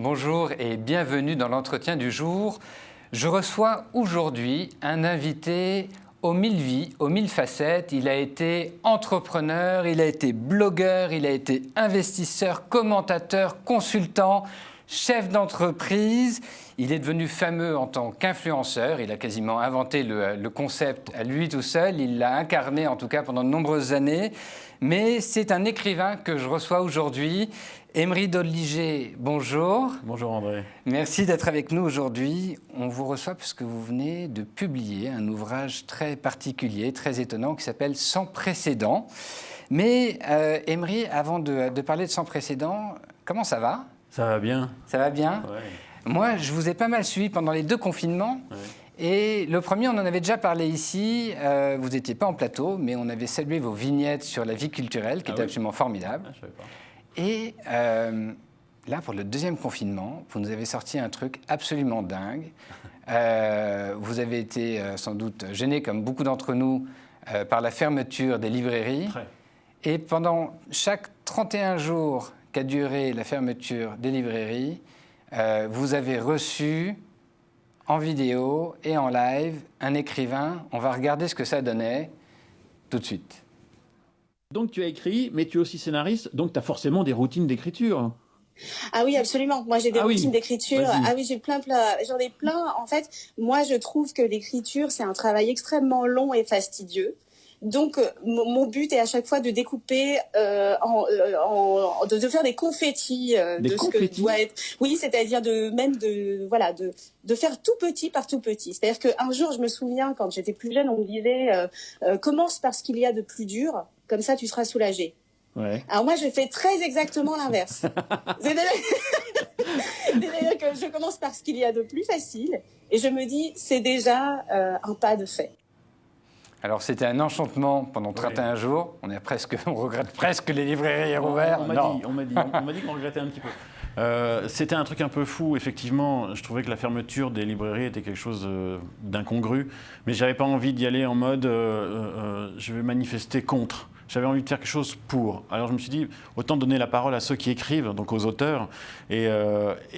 Bonjour et bienvenue dans l'entretien du jour. Je reçois aujourd'hui un invité aux 1000 vies, aux 1000 facettes. Il a été entrepreneur, il a été blogueur, il a été investisseur, commentateur, consultant, chef d'entreprise. Il est devenu fameux en tant qu'influenceur. Il a quasiment inventé le concept à lui tout seul. Il l'a incarné en tout cas pendant de nombreuses années. Mais c'est un écrivain que je reçois aujourd'hui. Emery Dolliger, bonjour. Bonjour André. Merci d'être avec nous aujourd'hui. On vous reçoit parce que vous venez de publier un ouvrage très particulier, très étonnant, qui s'appelle « Sans précédent ». Mais Emery, avant de parler de « Sans précédent », comment ça va ? Ça va bien. Ça va bien ? Ouais. Moi, je vous ai pas mal suivi pendant les 2 confinements. Ouais. Et le premier, on en avait déjà parlé ici. Vous n'étiez pas en plateau, mais on avait salué vos vignettes sur la vie culturelle, qui était absolument formidable. Ah, je savais pas. Et là, pour le 2e confinement, vous nous avez sorti un truc absolument dingue. Vous avez été sans doute gêné, comme beaucoup d'entre nous, par la fermeture des librairies. Très. Et pendant chaque 31 jours qu'a duré la fermeture des librairies, vous avez reçu en vidéo et en live un écrivain. On va regarder ce que ça donnait tout de suite. Donc tu as écrit, mais tu es aussi scénariste, donc tu as forcément des routines d'écriture. Ah oui, absolument. Moi, j'ai des routines d'écriture. Vas-y. Ah oui, j'en ai plein. En fait, moi, je trouve que l'écriture, c'est un travail extrêmement long et fastidieux. Donc, mon but est à chaque fois de découper, de faire des confettis des de confettis. Ce que doit être. Oui, c'est-à-dire de faire tout petit par tout petit. C'est-à-dire qu'un jour, je me souviens, quand j'étais plus jeune, on me disait commence par ce qu'il y a de plus dur, comme ça, tu seras soulagé. Ouais. Alors moi, je fais très exactement l'inverse. C'est-à-dire que je commence par ce qu'il y a de plus facile et je me dis, c'est déjà un pas de fait. Alors, c'était un enchantement pendant 31 jours. On regrette presque les librairies rouvertes. On m'a dit qu'on regrettait un petit peu. C'était un truc un peu fou, effectivement. Je trouvais que la fermeture des librairies était quelque chose d'incongru. Mais je n'avais pas envie d'y aller en mode je vais manifester contre. J'avais envie de faire quelque chose pour. Alors je me suis dit, autant donner la parole à ceux qui écrivent, donc aux auteurs. Et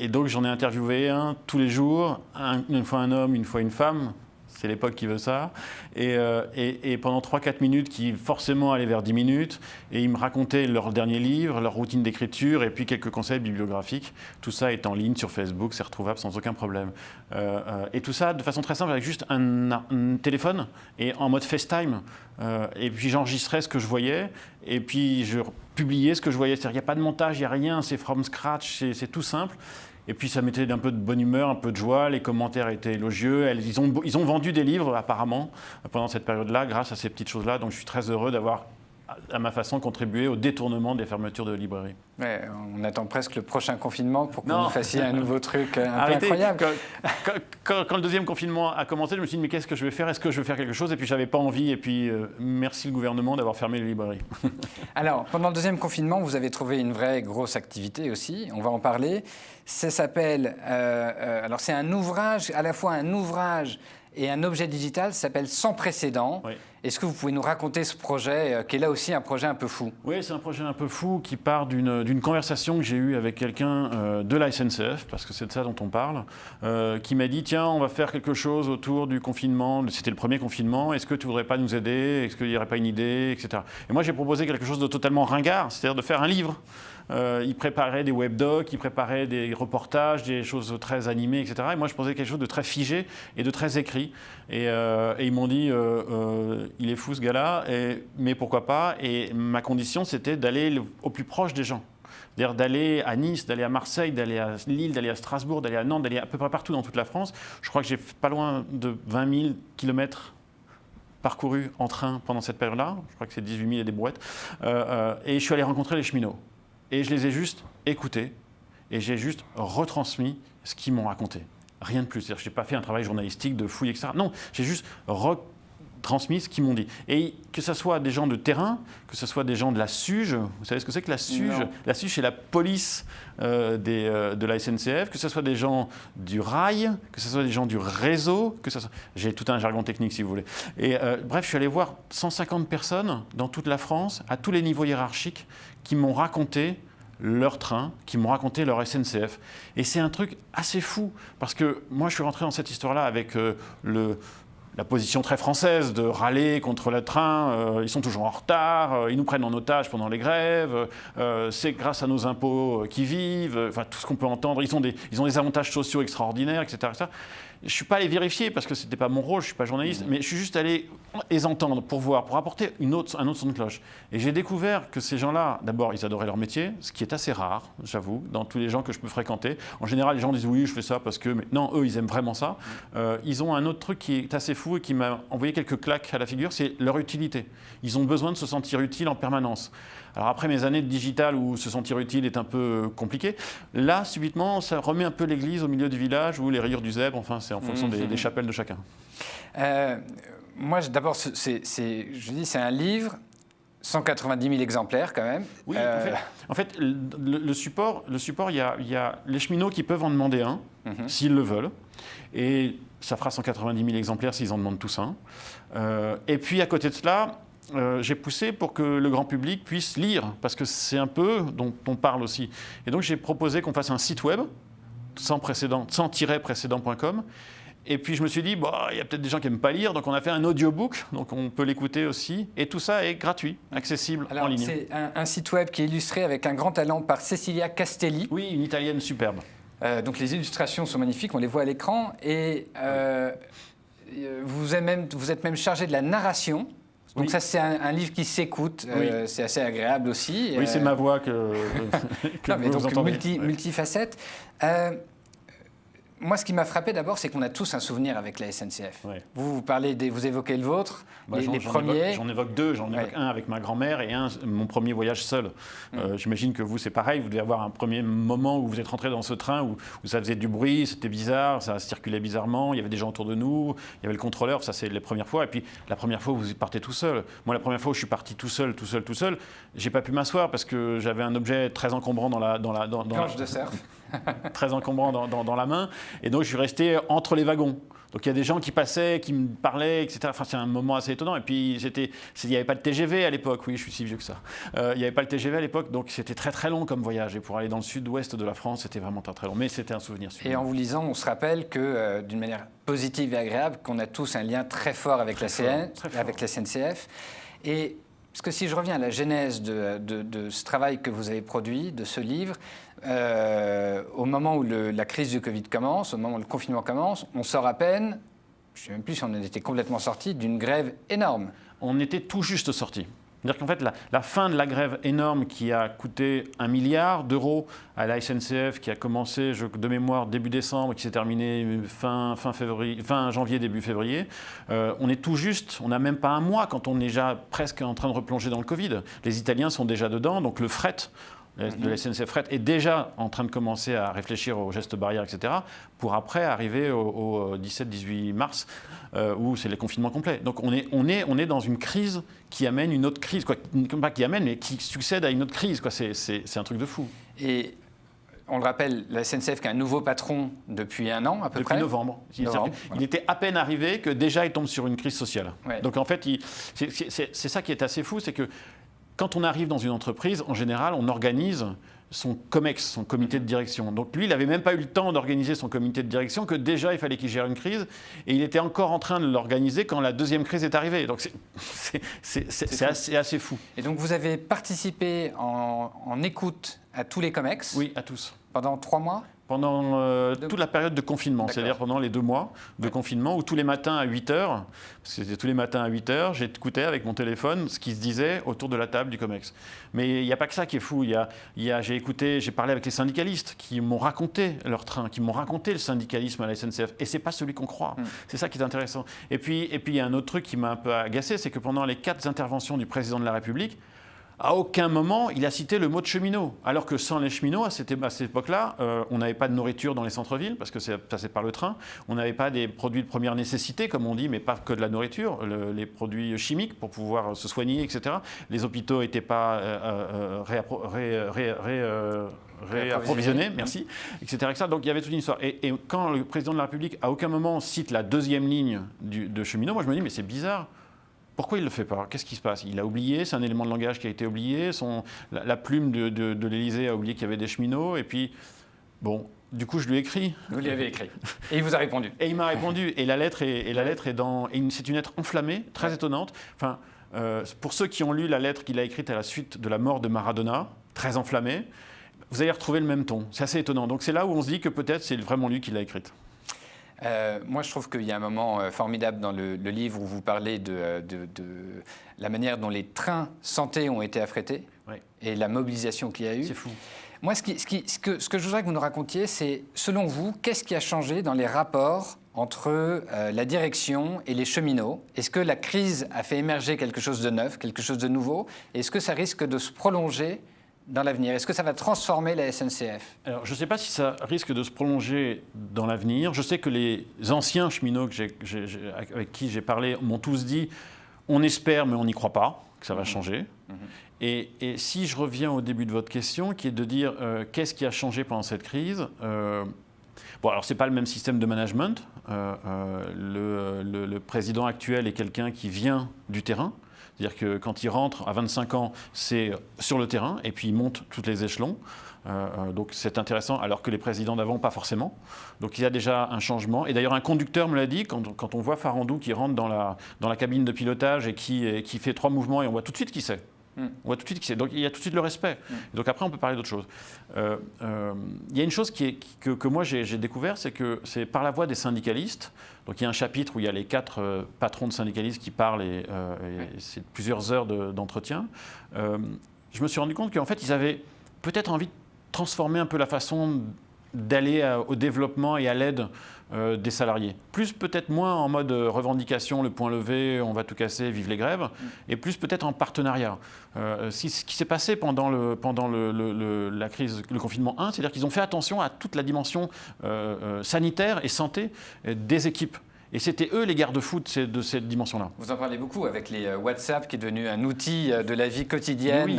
donc j'en ai interviewé un tous les jours, une fois un homme, une fois une femme. C'est l'époque qui veut ça. Et pendant 3-4 minutes, qui forcément allaient vers 10 minutes, et ils me racontaient leur dernier livre, leur routine d'écriture, et puis quelques conseils bibliographiques. Tout ça est en ligne sur Facebook, c'est retrouvable sans aucun problème. Et tout ça de façon très simple, avec juste un téléphone, et en mode FaceTime. Et puis j'enregistrais ce que je voyais, et puis je publiais ce que je voyais. C'est-à-dire qu'il n'y a pas de montage, il n'y a rien, c'est from scratch, c'est tout simple. Et puis ça mettait un peu de bonne humeur, un peu de joie, les commentaires étaient élogieux. Ils ont vendu des livres apparemment pendant cette période-là grâce à ces petites choses-là. Donc je suis très heureux d'avoir à ma façon contribué au détournement des fermetures de librairies. Ouais, on attend presque le prochain confinement pour que vous fassiez un nouveau truc peu incroyable. Quand le 2e confinement a commencé, je me suis dit mais qu'est-ce que je vais faire ? Est-ce que je vais faire quelque chose ? Et puis j'avais pas envie. Et puis merci le gouvernement d'avoir fermé les librairies. Alors pendant le 2e confinement, vous avez trouvé une vraie grosse activité aussi. On va en parler. Ça s'appelle. Alors c'est un ouvrage, à la fois un ouvrage et un objet digital, ça s'appelle Sans précédent. Oui. Est-ce que vous pouvez nous raconter ce projet, qui est là aussi un projet un peu fou ? Oui, c'est un projet un peu fou qui part d'une conversation que j'ai eue avec quelqu'un de la SNCF, parce que c'est de ça dont on parle, qui m'a dit « Tiens, on va faire quelque chose autour du confinement. » C'était le premier confinement. « Est-ce que tu ne voudrais pas nous aider ? Est-ce qu'il n'y aurait pas une idée ?» etc. Et moi, j'ai proposé quelque chose de totalement ringard, c'est-à-dire de faire un livre. Il préparait des webdocs, il préparait des reportages, des choses très animées, etc. Et moi, je proposais quelque chose de très figé et de très écrit. Et ils m'ont dit il est fou ce gars-là, mais pourquoi pas ? Et ma condition, c'était d'aller au plus proche des gens. C'est-à-dire d'aller à Nice, d'aller à Marseille, d'aller à Lille, d'aller à Strasbourg, d'aller à Nantes, d'aller à peu près partout dans toute la France. Je crois que j'ai pas loin de 20 000 kilomètres parcourus en train pendant cette période-là. Je crois que c'est 18 000 et des brouettes. Et je suis allé rencontrer les cheminots. Et je les ai juste écoutés et j'ai juste retransmis ce qu'ils m'ont raconté. Rien de plus. C'est-à-dire que je n'ai pas fait un travail journalistique de fouille, etc. Non, j'ai juste transmis ce qu'ils m'ont dit. Et que ce soit des gens de terrain, que ce soit des gens de la SUGE, vous savez ce que c'est que la SUGE ? Non. La SUGE, c'est la police de la SNCF, que ce soit des gens du rail, que ce soit des gens du réseau, que ce soit... J'ai tout un jargon technique si vous voulez. Et bref, je suis allé voir 150 personnes dans toute la France, à tous les niveaux hiérarchiques, qui m'ont raconté leur train, qui m'ont raconté leur SNCF. Et c'est un truc assez fou, parce que moi je suis rentré dans cette histoire-là avec la position très française de râler contre le train, ils sont toujours en retard, ils nous prennent en otage pendant les grèves, c'est grâce à nos impôts qu'ils vivent, enfin tout ce qu'on peut entendre, ils ont des avantages sociaux extraordinaires, etc. etc. Je ne suis pas allé vérifier parce que ce n'était pas mon rôle, je ne suis pas journaliste, mais je suis juste allé les entendre pour voir, pour apporter un autre son de cloche. Et j'ai découvert que ces gens-là, d'abord, ils adoraient leur métier, ce qui est assez rare, j'avoue, dans tous les gens que je peux fréquenter. En général, les gens disent oui, je fais ça parce que... Mais non, eux, ils aiment vraiment ça. Ils ont un autre truc qui est assez fou et qui m'a envoyé quelques claques à la figure, c'est leur utilité. Ils ont besoin de se sentir utiles en permanence. Alors après mes années de digital où se sentir utile est un peu compliqué, là, subitement, ça remet un peu l'église au milieu du village ou les rayures du zèbre, enfin, c'est en fonction des chapelles de chacun. Moi, d'abord, je dis, c'est un livre, 190 000 exemplaires quand même. Oui, en fait le support, il y a les cheminots qui peuvent en demander un, s'ils le veulent, et ça fera 190 000 exemplaires s'ils en demandent tous un. Et puis à côté de cela, j'ai poussé pour que le grand public puisse lire, parce que c'est un peu dont on parle aussi. Et donc j'ai proposé qu'on fasse un site web, sans-précédent.com. Et puis je me suis dit, il y a peut-être des gens qui n'aiment pas lire, donc on a fait un audiobook, donc on peut l'écouter aussi. Et tout ça est gratuit, accessible en ligne. C'est un site web qui est illustré avec un grand talent par Cecilia Castelli. Oui, une Italienne superbe. Donc les illustrations sont magnifiques, on les voit à l'écran. Et vous êtes même chargé de la narration. Donc oui. Ça, c'est un livre qui s'écoute, c'est assez agréable aussi. Oui, c'est ma voix que vous entendez. Multifacette. Moi, ce qui m'a frappé d'abord, c'est qu'on a tous un souvenir avec la SNCF. Ouais. Vous évoquez le vôtre, les premiers. J'en évoque deux. J'en évoque un avec ma grand-mère et mon premier voyage seul. J'imagine que vous, c'est pareil. Vous devez avoir un premier moment où vous êtes rentré dans ce train où ça faisait du bruit, c'était bizarre, ça circulait bizarrement, il y avait des gens autour de nous, il y avait le contrôleur, ça c'est les premières fois. Et puis la première fois où vous partez tout seul. Moi, la première fois où je suis parti tout seul, j'ai pas pu m'asseoir parce que j'avais un objet très encombrant dans la planche de surf. Très encombrant dans la main. Et donc, je suis resté entre les wagons. Donc, il y a des gens qui passaient, qui me parlaient, etc. Enfin, c'est un moment assez étonnant. Et puis, il n'y avait pas de TGV à l'époque. Oui, je suis si vieux que ça. Il n'y avait pas le TGV à l'époque. Donc, c'était très, très long comme voyage. Et pour aller dans le sud-ouest de la France, c'était vraiment très, très long. Mais c'était un souvenir. Et en vous lisant, on se rappelle que, d'une manière positive et agréable, qu'on a tous un lien très fort avec la SNCF. Et parce que si je reviens à la genèse de ce travail que vous avez produit, de ce livre, au moment où la crise du Covid commence, au moment où le confinement commence, on sort à peine, je ne sais même plus si on en était complètement sorti, d'une grève énorme. On était tout juste sorti. C'est-à-dire qu'en fait, la fin de la grève énorme qui a coûté 1 milliard d'euros à la SNCF, qui a commencé, de mémoire, début décembre, qui s'est terminée fin janvier, début février, on est tout juste, on n'a même pas un mois quand on est déjà presque en train de replonger dans le Covid. Les Italiens sont déjà dedans, donc le fret de la SNCF Fret est déjà en train de commencer à réfléchir aux gestes barrières, etc., pour après arriver au 17-18 mars, où c'est le confinement complet. Donc on est dans une crise qui amène une autre crise, pas qui amène, mais qui succède à une autre crise. C'est un truc de fou. Et on le rappelle, la SNCF qui a un nouveau patron depuis 1 an à peu près. Depuis novembre. Il était à peine arrivé que déjà il tombe sur une crise sociale. Ouais. Donc en fait, c'est ça qui est assez fou, c'est que quand on arrive dans une entreprise, en général, on organise son COMEX, son comité de direction. Donc lui, il n'avait même pas eu le temps d'organiser son comité de direction, que déjà, il fallait qu'il gère une crise. Et il était encore en train de l'organiser quand la deuxième crise est arrivée. Donc c'est assez fou. Et donc vous avez participé en écoute à tous les COMEX ? Oui, à tous. Pendant 3 mois ? Pendant toute la période de confinement, c'est-à-dire pendant les 2 mois de confinement, où tous les matins à 8h, parce que c'était tous les matins à 8h, j'écoutais avec mon téléphone ce qui se disait autour de la table du COMEX. Mais il n'y a pas que ça qui est fou. J'ai parlé avec les syndicalistes qui m'ont raconté leur train, qui m'ont raconté le syndicalisme à la SNCF. Et ce n'est pas celui qu'on croit. C'est ça qui est intéressant. Et puis il y a un autre truc qui m'a un peu agacé, c'est que pendant les 4 interventions du président de la République, à aucun moment, il a cité le mot de cheminot. Alors que sans les cheminots, à cette époque-là, on n'avait pas de nourriture dans les centres-villes, parce que c'est passé par le train. On n'avait pas des produits de première nécessité, comme on dit, mais pas que de la nourriture, les produits chimiques pour pouvoir se soigner, etc. Les hôpitaux n'étaient pas réapprovisionnés, merci, etc. Donc il y avait toute une histoire. Et quand le président de la République, à aucun moment, cite la deuxième ligne de cheminot, moi je me dis, mais c'est bizarre. Pourquoi il ne le fait pas? Qu'est-ce qui se passe? Il a oublié, c'est un élément de langage qui a été oublié, la plume de l'Élysée a oublié qu'il y avait des cheminots, et puis, bon, du coup, je lui ai écrit. Vous lui avez écrit. Et il vous a répondu. Et il m'a répondu. Et la lettre est dans... C'est une lettre enflammée, très étonnante. Enfin, pour ceux qui ont lu la lettre qu'il a écrite à la suite de la mort de Maradona, très enflammée, vous allez retrouver le même ton. C'est assez étonnant. Donc c'est là où on se dit que peut-être c'est vraiment lui qui l'a écrite. Moi, je trouve qu'il y a un moment formidable dans le livre où vous parlez de la manière dont les trains santé ont été affrétés et la mobilisation qu'il y a eu. C'est fou. Moi, ce que je voudrais que vous nous racontiez, c'est, selon vous, qu'est-ce qui a changé dans les rapports entre la direction et les cheminots? Est-ce que la crise a fait émerger quelque chose de neuf, quelque chose de nouveau? Est-ce que ça risque de se prolonger dans l'avenir? Est-ce que ça va transformer la SNCF? Alors, je ne sais pas si ça risque de se prolonger dans l'avenir. Je sais que les anciens cheminots avec qui j'ai parlé m'ont tous dit « on espère, mais on n'y croit pas que ça va changer ». Et si je reviens au début de votre question, qui est de dire qu'est-ce qui a changé pendant cette crise, bon, alors ce n'est pas le même système de management. Le président actuel est quelqu'un qui vient du terrain. C'est-à-dire que quand il rentre à 25 ans, c'est sur le terrain, et puis il monte tous les échelons. Donc c'est intéressant, alors que les présidents d'avant, pas forcément. Donc il y a déjà un changement. Et d'ailleurs, un conducteur me l'a dit, quand on voit Farandou qui rentre dans la cabine de pilotage et qui fait 3 mouvements, et on voit tout de suite qui c'est. On voit tout de suite qui c'est. Donc il y a tout de suite le respect. Donc après, on peut parler d'autre chose. Il y a une chose que moi j'ai découvert, c'est que c'est par la voix des syndicalistes. Donc il y a un chapitre où il y a les 4 patrons de syndicalistes qui parlent, et c'est plusieurs heures d'entretien. Je me suis rendu compte qu'en fait, ils avaient peut-être envie de transformer un peu la façon d'aller au développement et à l'aide des salariés. Plus peut-être moins en mode revendication, le point levé, on va tout casser, vive les grèves, et plus peut-être en partenariat. Ce qui s'est passé pendant la crise, le confinement 1, c'est-à-dire qu'ils ont fait attention à toute la dimension sanitaire et santé des équipes. Et c'était eux les garde-fous de cette dimension-là. Vous en parlez beaucoup avec les WhatsApp, qui est devenu un outil de la vie quotidienne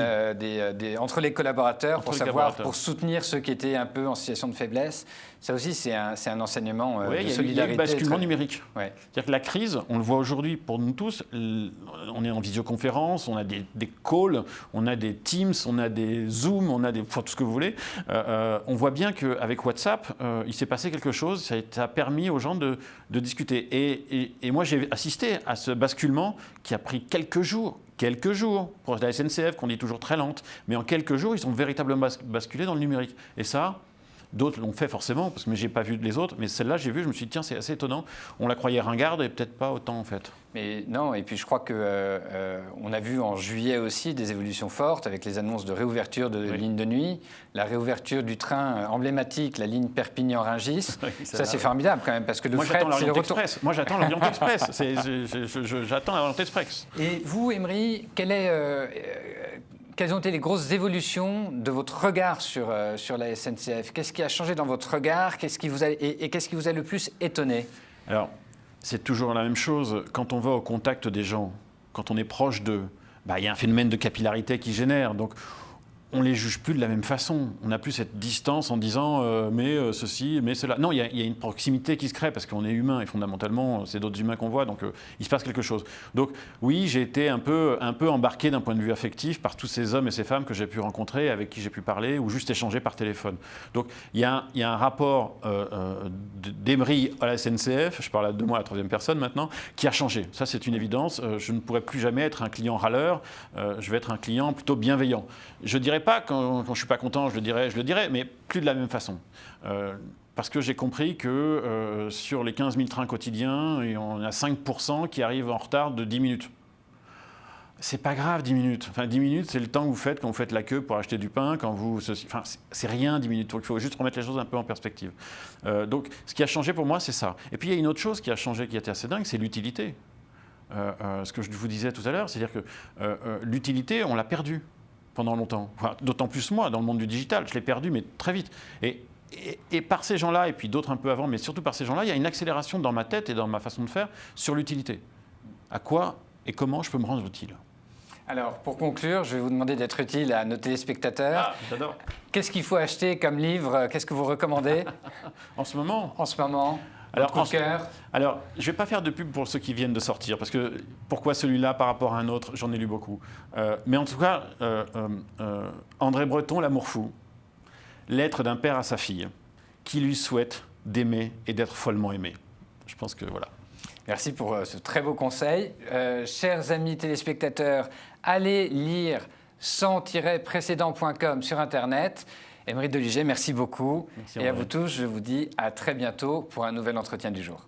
entre les collaborateurs, pour soutenir ceux qui étaient un peu en situation de faiblesse. Ça aussi, c'est un enseignement de solidarité. Il y a le basculement numérique. C'est-à-dire que la crise, on le voit aujourd'hui pour nous tous, on est en visioconférence, on a des calls, on a des Teams, on a des Zoom, on a tout ce que vous voulez. On voit bien qu'avec WhatsApp, il s'est passé quelque chose, ça a permis aux gens de discuter. Et moi, j'ai assisté à ce basculement qui a pris quelques jours pour la SNCF, qu'on dit toujours très lente, mais en quelques jours, ils ont véritablement basculé dans le numérique. Et ça, d'autres l'ont fait forcément, parce que je n'ai pas vu les autres, mais celle-là, j'ai vu, je me suis dit, tiens, c'est assez étonnant. On la croyait ringarde et peut-être pas autant, en fait. Mais non, et puis je crois qu'on a vu en juillet aussi des évolutions fortes avec les annonces de réouverture de lignes de nuit, la réouverture du train emblématique, la ligne Perpignan-Rungis. Ça, c'est formidable quand même, parce que le fret, c'est le retour. Moi, j'attends l'Orient Express. J'attends l'Orient Express. Et vous, Emery, quelles ont été les grosses évolutions de votre regard sur la SNCF? Qu'est-ce qui a changé dans votre regard? Qu'est-ce qui vous a le plus étonné? Alors, c'est toujours la même chose. Quand on va au contact des gens, quand on est proche d'eux, il y a un phénomène de capillarité qui génère. Donc, on ne les juge plus de la même façon. On n'a plus cette distance en disant mais ceci, mais cela. Non, il y a une proximité qui se crée parce qu'on est humain et fondamentalement, c'est d'autres humains qu'on voit, donc il se passe quelque chose. Donc oui, j'ai été un peu embarqué d'un point de vue affectif par tous ces hommes et ces femmes que j'ai pu rencontrer, avec qui j'ai pu parler ou juste échanger par téléphone. Donc il y a un rapport d'Emery à la SNCF, je parle de moi à la troisième personne maintenant, qui a changé. Ça, c'est une évidence. Je ne pourrai plus jamais être un client râleur. Je vais être un client plutôt bienveillant. Je dirais pas quand je suis pas content, je le dirais, mais plus de la même façon. Parce que j'ai compris que sur les 15 000 trains quotidiens, on a 5% qui arrivent en retard de 10 minutes. C'est pas grave, 10 minutes. Enfin, 10 minutes, c'est le temps que vous faites quand vous faites la queue pour acheter du pain, Enfin, c'est rien, 10 minutes. Donc, il faut juste remettre les choses un peu en perspective. Donc, ce qui a changé pour moi, c'est ça. Et puis, il y a une autre chose qui a changé, qui était assez dingue, c'est l'utilité. Ce que je vous disais tout à l'heure, c'est-à-dire que l'utilité, on l'a perdue pendant longtemps. Enfin, d'autant plus moi, dans le monde du digital, je l'ai perdu, mais très vite. Et par ces gens-là, et puis d'autres un peu avant, mais surtout par ces gens-là, il y a une accélération dans ma tête et dans ma façon de faire sur l'utilité. À quoi et comment je peux me rendre utile? Alors, pour conclure, je vais vous demander d'être utile à nos téléspectateurs. Ah, j'adore. Qu'est-ce qu'il faut acheter comme livre? Qu'est-ce que vous recommandez? En ce moment? En ce moment. Alors, coup de cœur. Alors, je ne vais pas faire de pub pour ceux qui viennent de sortir, parce que pourquoi celui-là par rapport à un autre, j'en ai lu beaucoup. Mais en tout cas, André Breton, L'amour fou, lettre d'un père à sa fille, qui lui souhaite d'aimer et d'être follement aimé. Je pense que voilà. Merci pour ce très beau conseil. Chers amis téléspectateurs, allez lire 100-précédent.com sur Internet. Émeric Deligé, merci beaucoup. Merci, et à vous tous, je vous dis à très bientôt pour un nouvel entretien du jour.